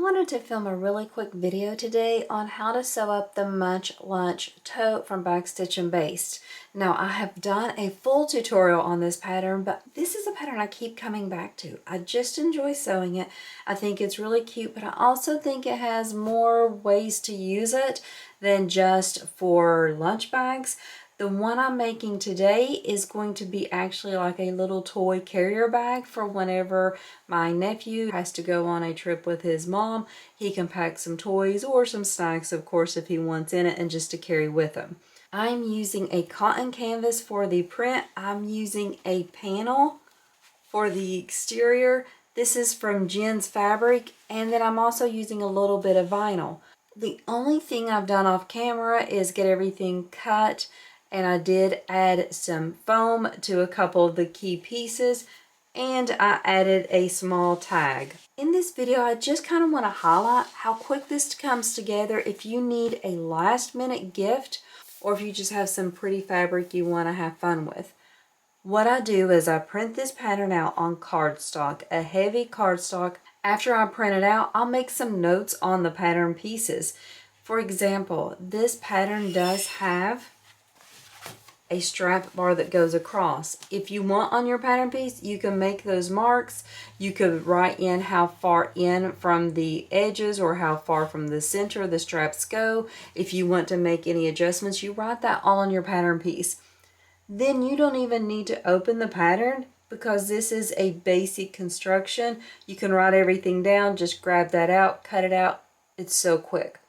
wanted to film a really quick video today on how to sew up the Munch Lunch tote from Backstitch and Baste. Now, I have done a full tutorial on this pattern, but this is a pattern I keep coming back to. I just enjoy sewing it. I think it's really cute, but I also think it has more ways to use it than just for lunch bags. The one I'm making today is going to be actually like a little toy carrier bag for whenever my nephew has to go on a trip with his mom. He can pack some toys or some snacks, of course, if he wants in it, and just to carry with him. I'm using a cotton canvas for the print. I'm using a panel for the exterior. This is from Jen's Fabric, and then I'm also using a little bit of vinyl. The only thing I've done off camera is get everything cut, and I did add some foam to a couple of the key pieces, and I added a small tag. In this video, I just kind of want to highlight how quick this comes together if you need a last minute gift or if you just have some pretty fabric you want to have fun with. What I do is I print this pattern out on cardstock, a heavy cardstock. After I print it out, I'll make some notes on the pattern pieces. For example, this pattern does have a strap bar that goes across. If you want on your pattern piece, you can make those marks. You could write in how far in from the edges or how far from the center the straps go. If you want to make any adjustments, you write that all on your pattern piece. Then you don't even need to open the pattern because this is a basic construction. You can write everything down, just grab that out, cut it out. It's so quick.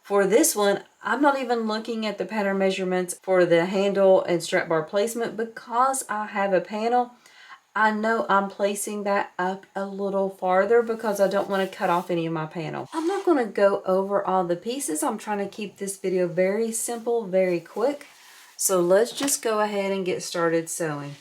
For this one, I'm not even looking at the pattern measurements for the handle and strap bar placement because I have a panel. I know I'm placing that up a little farther because I don't want to cut off any of my panel. I'm not going to go over all the pieces. I'm trying to keep this video very simple, very quick. So let's just go ahead and get started sewing.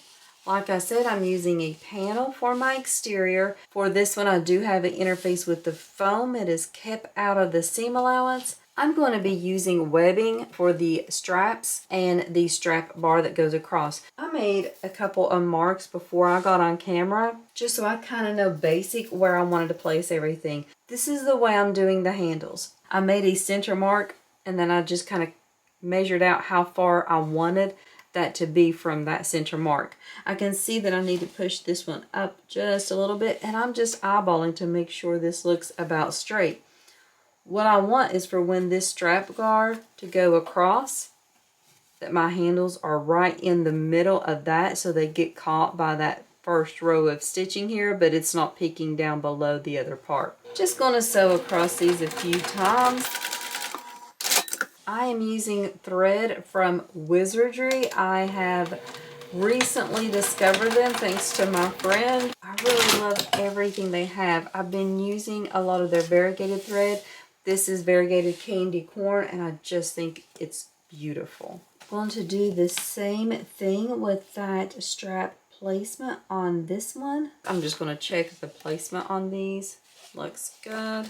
Like I said, I'm using a panel for my exterior. For this one, I do have an interface with the foam. It is kept out of the seam allowance. I'm going to be using webbing for the straps and the strap bar that goes across. I made a couple of marks before I got on camera, just so I kind of know basic where I wanted to place everything. This is the way I'm doing the handles. I made a center mark, and then I just kind of measured out how far I wanted that to be from that center mark. I can see that I need to push this one up just a little bit, and I'm just eyeballing to make sure this looks about straight. What I want is for when this strap bar to go across, that my handles are right in the middle of that so they get caught by that first row of stitching here, but it's not peeking down below the other part. Just going to sew across these a few times. I am using thread from Wizardry. I have recently discovered them thanks to my friend. I really love everything they have. I've been using a lot of their variegated thread. This is variegated candy corn, and I just think it's beautiful. I'm going to do the same thing with that strap placement on this one. I'm just going to check the placement on these. Looks good.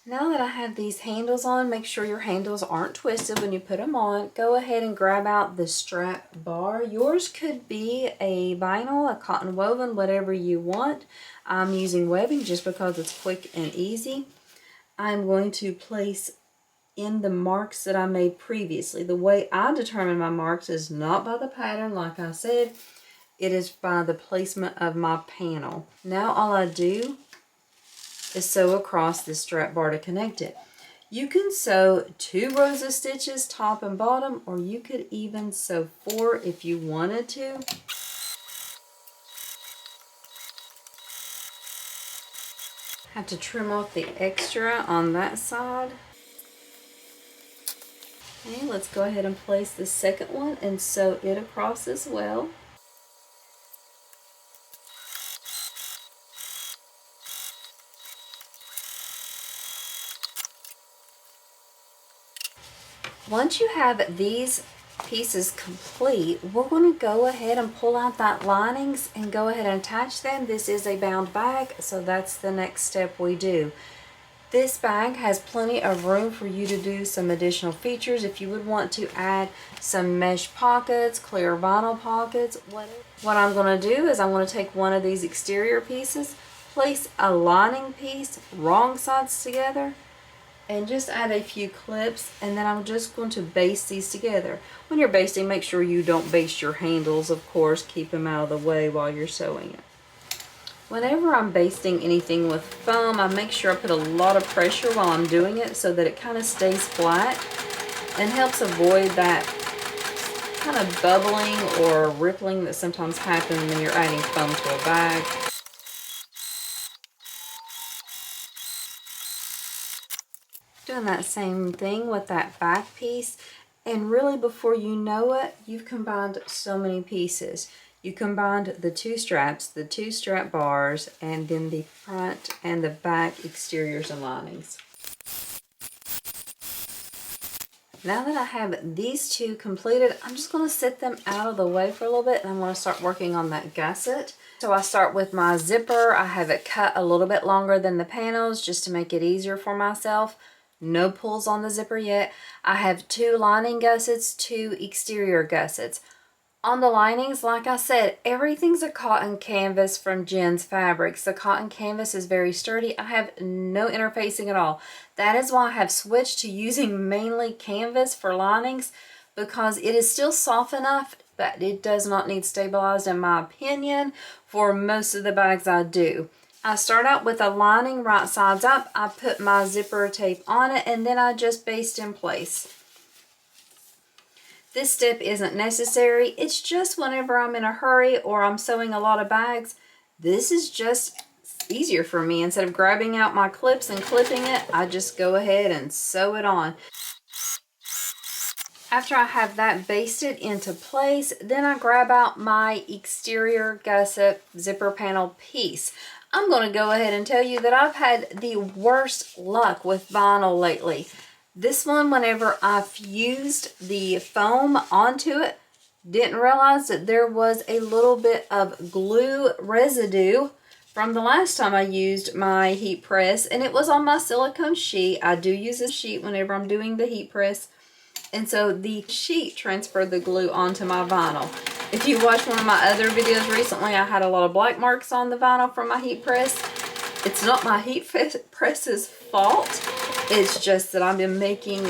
Now that I have these handles on, make sure your handles aren't twisted when you put them on. Go ahead and grab out the strap bar. Yours could be a vinyl, a cotton woven, whatever you want. I'm using webbing just because it's quick and easy. I'm going to place in the marks that I made previously. The way I determine my marks is not by the pattern, like I said. It is by the placement of my panel. Now all I do is sew across this strap bar to connect it. You can sew 2 rows of stitches top and bottom, or you could even sew 4 if you wanted to. Have to trim off the extra on that side. Okay, let's go ahead and place the second one and sew it across as well. Once you have these pieces complete, we're going to go ahead and pull out that linings and go ahead and attach them. This is a bound bag, so that's the next step we do. This bag has plenty of room for you to do some additional features. If you would want to add some mesh pockets, clear vinyl pockets, whatever. What I'm going to do is I'm going to take one of these exterior pieces, place a lining piece wrong sides together and just add a few clips, and then I'm just going to baste these together. When you're basting, make sure you don't baste your handles, of course. Keep them out of the way while you're sewing it. Whenever I'm basting anything with foam, I make sure I put a lot of pressure while I'm doing it so that it kind of stays flat and helps avoid that kind of bubbling or rippling that sometimes happens when you're adding foam to a bag. Doing that same thing with that back piece, and really before you know it, you've combined so many pieces. You combined the two straps, the two strap bars, and then the front and the back exteriors and linings. Now that I have these two completed, I'm just going to set them out of the way for a little bit, and I'm going to start working on that gusset. So I start with my zipper. I have it cut a little bit longer than the panels just to make it easier for myself. No pulls on the zipper yet. I have two lining gussets, two exterior gussets. On the linings, like I said, everything's a cotton canvas from Jen's Fabrics. The cotton canvas is very sturdy. I have no interfacing at all. That is why I have switched to using mainly canvas for linings, because it is still soft enough, but it does not need stabilized in my opinion for most of the bags I do. I start out with a lining right sides up. I put my zipper tape on it, and then I just baste in place. This step isn't necessary. It's just whenever I'm in a hurry or I'm sewing a lot of bags, this is just easier for me. Instead of grabbing out my clips and clipping it, I just go ahead and sew it on. After I have that basted into place, then I grab out my exterior gusset zipper panel piece. I'm going to go ahead and tell you that I've had the worst luck with vinyl lately. This one, whenever I fused the foam onto it, didn't realize that there was a little bit of glue residue from the last time I used my heat press, and it was on my silicone sheet. I do use a sheet whenever I'm doing the heat press, and so the sheet transferred the glue onto my vinyl. If you watched one of my other videos recently, I had a lot of black marks on the vinyl from my heat press. It's not my heat press's fault. It's just that I've been making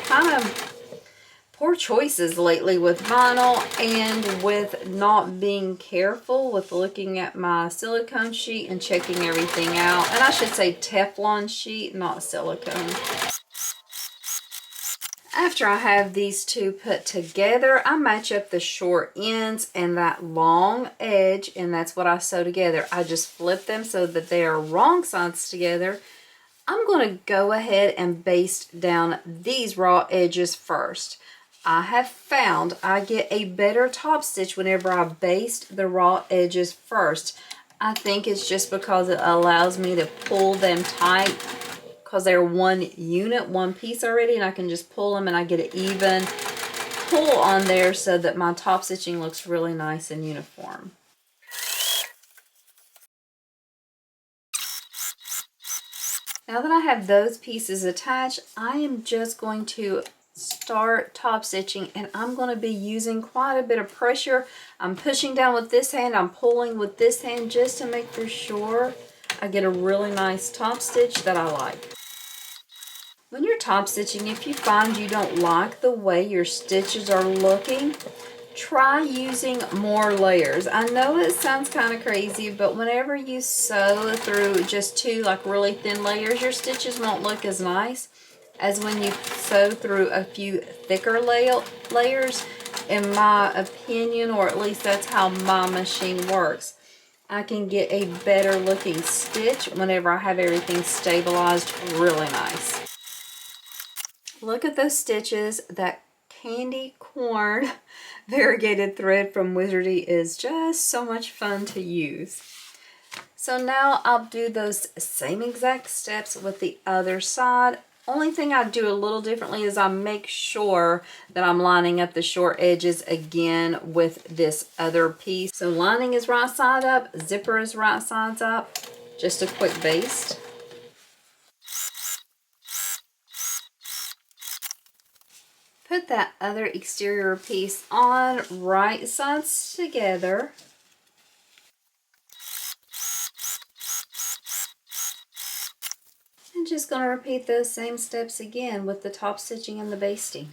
kind of poor choices lately with vinyl and with not being careful with looking at my silicone sheet and checking everything out. And I should say Teflon sheet, not silicone. After I have these two put together, I match up the short ends and that long edge, and that's what I sew together. I just flip them so that they are wrong sides together. I'm going to go ahead and baste down these raw edges first. I have found I get a better top stitch whenever I baste the raw edges first. I think it's just because it allows me to pull them tight, because they're one unit, one piece already, and I can just pull them and I get an even pull on there so that my top stitching looks really nice and uniform. Now that I have those pieces attached, I am just going to start top stitching, and I'm going to be using quite a bit of pressure. I'm pushing down with this hand, I'm pulling with this hand just to make for sure I get a really nice top stitch that I like. When you're top stitching, if you find you don't like the way your stitches are looking, try using more layers. I know it sounds kind of crazy, but whenever you sew through just two like really thin layers, your stitches won't look as nice as when you sew through a few thicker layers, in my opinion, or at least that's how my machine works. I can get a better looking stitch whenever I have everything stabilized really nice. Look at those stitches. That candy corn variegated thread from Wizardy is just so much fun to use. So now I'll do those same exact steps with the other side. Only thing I do a little differently is I make sure that I'm lining up the short edges again with this other piece. So lining is right side up, zipper is right sides up. Just a quick baste. Put that other exterior piece on, right sides together. I'm just going to repeat those same steps again with the top stitching and the basting.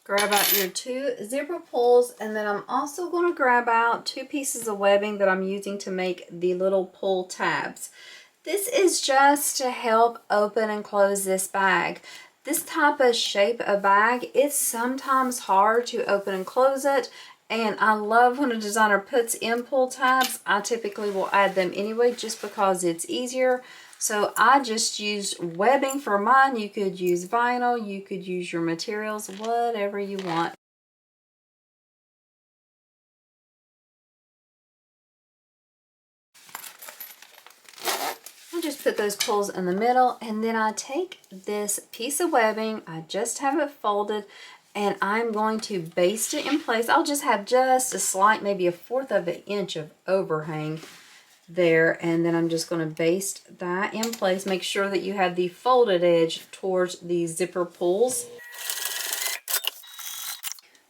Grab out your 2 zipper pulls, and then I'm also going to grab out 2 pieces of webbing that I'm using to make the little pull tabs. This is just to help open and close this bag. This type of shape of bag, it's sometimes hard to open and close it, and I love when a designer puts in pull tabs. I typically will add them anyway just because it's easier. So I just used webbing for mine. You could use vinyl, you could use your materials, whatever you want. I just put those pulls in the middle, and then I take this piece of webbing, I just have it folded, and I'm going to baste it in place. I'll just have just a slight, maybe 1/4 of an inch of overhang there, and then I'm just going to baste that in place. Make sure that you have the folded edge towards the zipper pulls.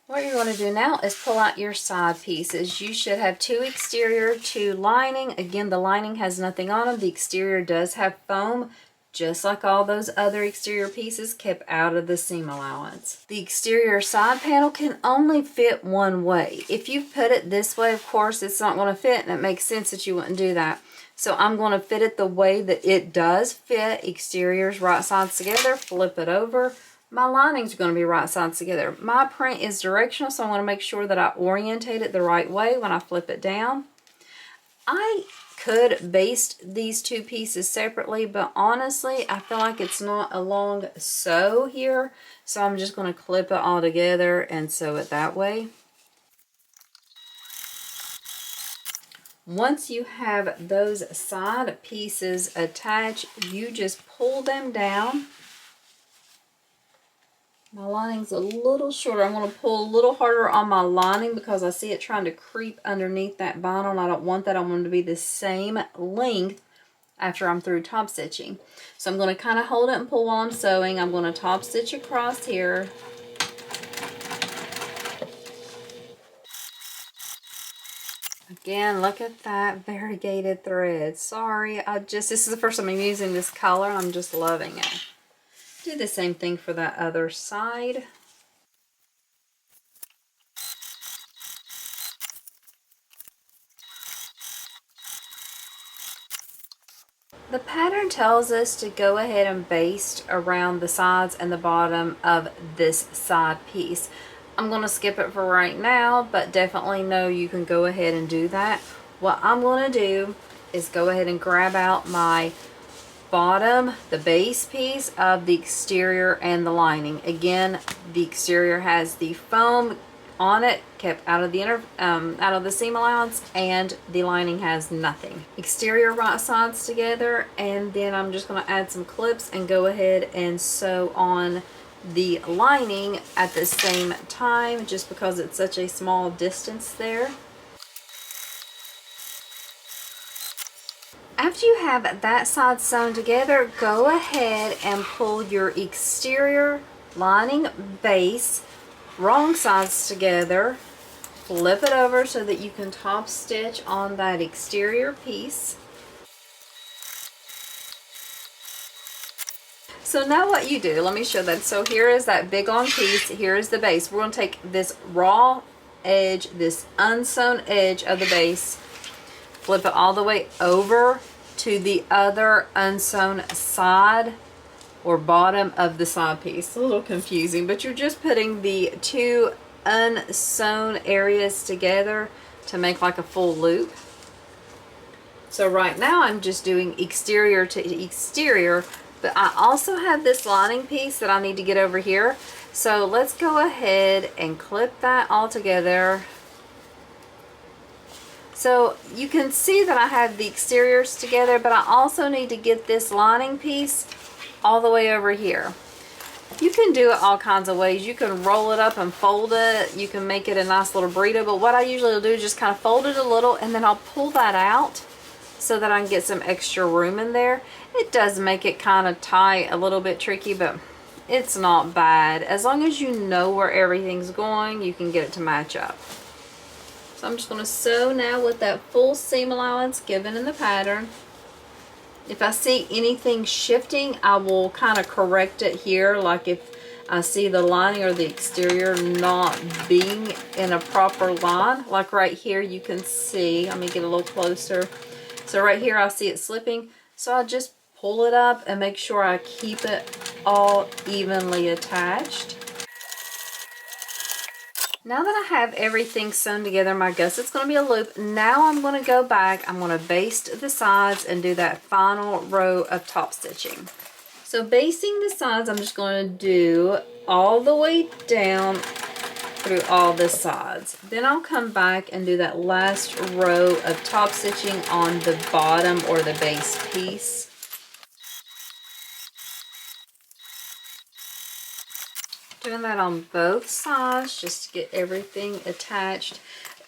What you're going to do now is pull out your side pieces. You should have 2 exterior, 2 lining. Again, the lining has nothing on them. The exterior does have foam, just like all those other exterior pieces, kept out of the seam allowance. The exterior side panel can only fit one way. If you put it this way, of course, it's not going to fit, and it makes sense that you wouldn't do that. So I'm going to fit it the way that it does fit. Exteriors right sides together, flip it over. My linings are going to be right sides together. My print is directional, so I want to make sure that I orientate it the right way when I flip it down. I could baste these 2 pieces separately, but honestly, I feel like it's not a long sew here, so I'm just going to clip it all together and sew it that way. Once you have those side pieces attached, you just pull them down. My lining's a little shorter. I'm going to pull a little harder on my lining because I see it trying to creep underneath that vinyl, and I don't want that. I want it to be the same length after I'm through top stitching. So I'm going to kind of hold it and pull while I'm sewing. I'm going to top stitch across here. Again, look at that variegated thread. Sorry, this is the first time I'm using this color. I'm just loving it. Do the same thing for that other side. The pattern tells us to go ahead and baste around the sides and the bottom of this side piece. I'm going to skip it for right now, but definitely know you can go ahead and do that. What I'm going to do is go ahead and grab out my bottom, the base piece of the exterior and the lining. Again, the exterior has the foam on it, kept out of the out of the seam allowance, and the lining has nothing. Exterior right sides together, and then I'm just going to add some clips and go ahead and sew on the lining at the same time, just because it's such a small distance there. After you have that side sewn together, go ahead and pull your exterior lining base wrong sides together, flip it over so that you can top stitch on that exterior piece. So now what you do, let me show that. So here is that big long piece, here is the base. We're going to take this raw edge, this unsewn edge of the base, flip it all the way over to the other unsewn side or bottom of the side piece. A little confusing, but you're just putting the 2 unsewn areas together to make like a full loop. So right now I'm just doing exterior to exterior, but I also have this lining piece that I need to get over here. So let's go ahead and clip that all together. So you can see that I have the exteriors together, but I also need to get this lining piece all the way over here. You can do it all kinds of ways. You can roll it up and fold it. You can make it a nice little burrito, but what I usually will do is just kind of fold it a little, and then I'll pull that out so that I can get some extra room in there. It does make it kind of tight, a little bit tricky, but it's not bad. As long as you know where everything's going, you can get it to match up. So So I'm just going to sew now with that full seam allowance given in the pattern. If I see anything shifting, I will kind of correct it here, like if I see the lining or the exterior not being in a proper line, like right here you can see, let me get a little closer. So right here I see it slipping, so I just pull it up and make sure I keep it all evenly attached. Now that I have everything sewn together, my gusset's going to be a loop. Now I'm going to go back, I'm going to baste the sides and do that final row of top stitching. So basting the sides, I'm just going to do all the way down through all the sides. Then I'll come back and do that last row of top stitching on the bottom or the base piece. Doing that on both sides just to get everything attached.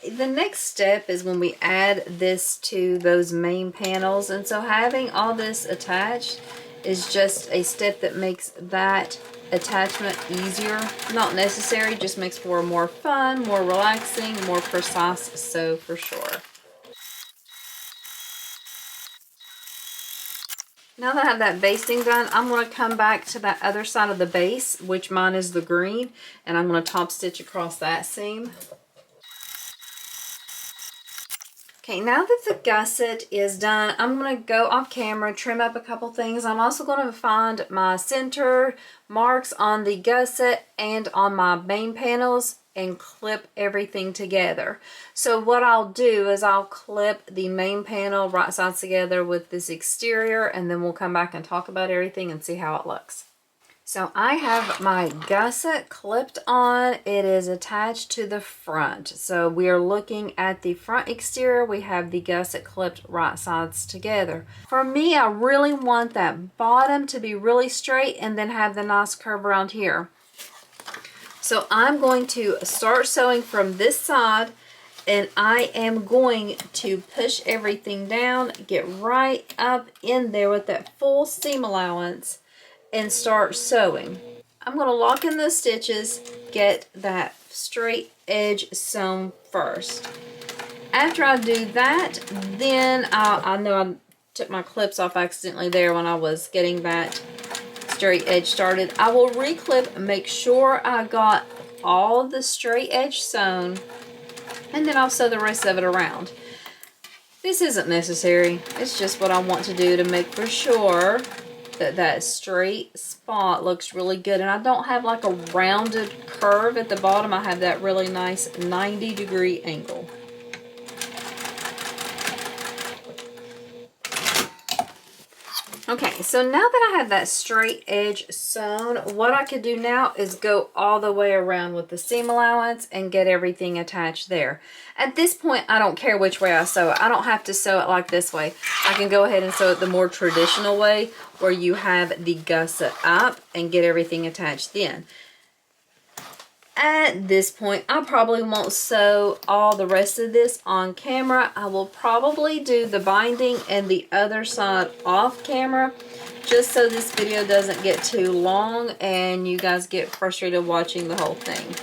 The next step is when we add this to those main panels, and so having all this attached is just a step that makes that attachment easier. Not necessary, just makes for more fun, more relaxing, more precise sew for sure. Now that I have that basting done, I'm going to come back to that other side of the base, which mine is the green, and I'm going to top stitch across that seam. Okay, now that the gusset is done, I'm going to go off camera, trim up a couple things. I'm also going to find my center marks on the gusset and on my main panels and clip everything together. So what I'll do is I'll clip the main panel right sides together with this exterior, and then we'll come back and talk about everything and see how it looks. So I have my gusset clipped on. It is attached to the front. So we are looking at the front exterior. We have the gusset clipped right sides together. For me, I really want that bottom to be really straight and then have the nice curve around here. So I'm going to start sewing from this side, and I am going to push everything down, get right up in there with that full seam allowance, and start sewing. I'm going to lock in the stitches, get that straight edge sewn first. After I do that, then I know I took my clips off accidentally there when I was getting that straight edge started. I will reclip, make sure I got all the straight edge sewn, and then I'll sew the rest of it around. This isn't necessary. It's just what I want to do to make for sure that that straight spot looks really good. And I don't have like a rounded curve at the bottom. I have that really nice 90-degree angle. Okay, so now that I have that straight edge sewn, what I could do now is go all the way around with the seam allowance and get everything attached there. At this point, I don't care which way I sew it. I don't have to sew it like this way. I can go ahead and sew it the more traditional way, where you have the gusset up and get everything attached then. At this point, I probably won't sew all the rest of this on camera. I will probably do the binding and the other side off camera, just so this video doesn't get too long and you guys get frustrated watching the whole thing.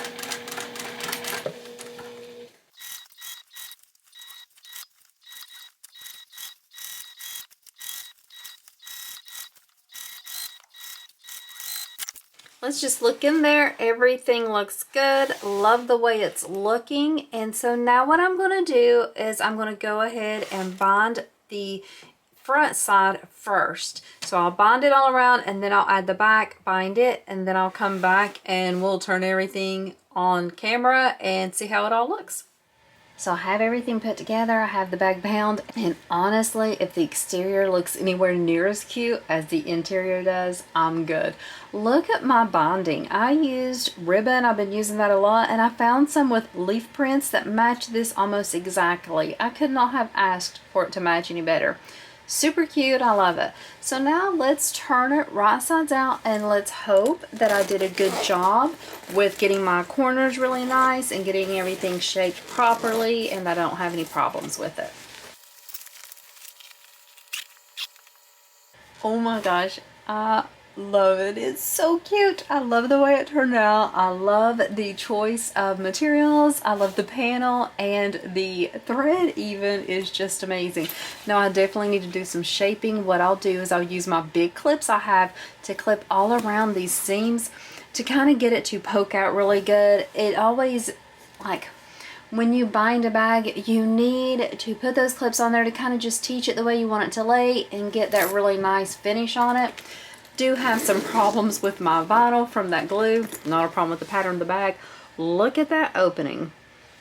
Let's just look in there. Everything looks good. Love the way it's looking. And so now what I'm going to do is I'm going to go ahead and bind the front side first. So I'll bind it all around, and then I'll add the back, bind it, and then I'll come back and we'll turn everything on camera and see how it all looks. So I have everything put together, I have the bag bound, and honestly, if the exterior looks anywhere near as cute as the interior does, I'm good. Look at my binding. I used ribbon, I've been using that a lot, and I found some with leaf prints that match this almost exactly. I could not have asked for it to match any better. Super cute, I love it. So now let's turn it right sides out, and let's hope that I did a good job with getting my corners really nice and getting everything shaped properly, and that I don't have any problems with it. Oh my gosh, I Love it. It's so cute. I love the way it turned out. I love the choice of materials. I love the panel, and the thread even is just amazing. Now I definitely need to do some shaping. What I'll do is I'll use my big clips I have to clip all around these seams to kind of get it to poke out really good. It always, like, when you bind a bag, you need to put those clips on there to kind of just teach it the way you want it to lay and get that really nice finish on it. Do have some problems with my vinyl from that glue. Not a problem with the pattern of the bag. Look at that opening.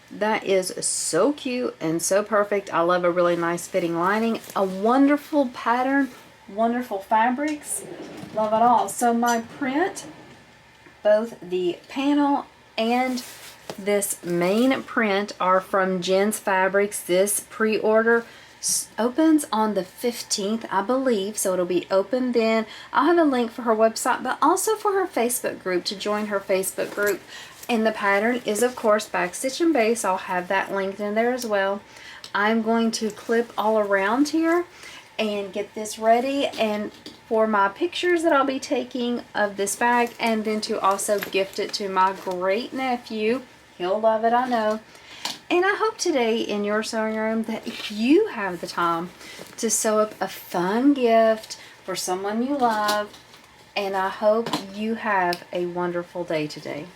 That is so cute and so perfect. I love a really nice fitting lining. A wonderful pattern, wonderful fabrics. Love it all. So my print, both the panel and this main print, are from Jen's Fabrics. This pre-order opens on the 15th, I believe, so it'll be open then. I'll have a link for her website, but also for her Facebook group, to join her Facebook group. And the pattern is, of course, Backstitch and Base. I'll have that linked in there as well. I'm going to clip all around here and get this ready, and for my pictures that I'll be taking of this bag, and then to also gift it to my great nephew. He'll love it, I know. And I hope today in your sewing room that you have the time to sew up a fun gift for someone you love. And I hope you have a wonderful day today.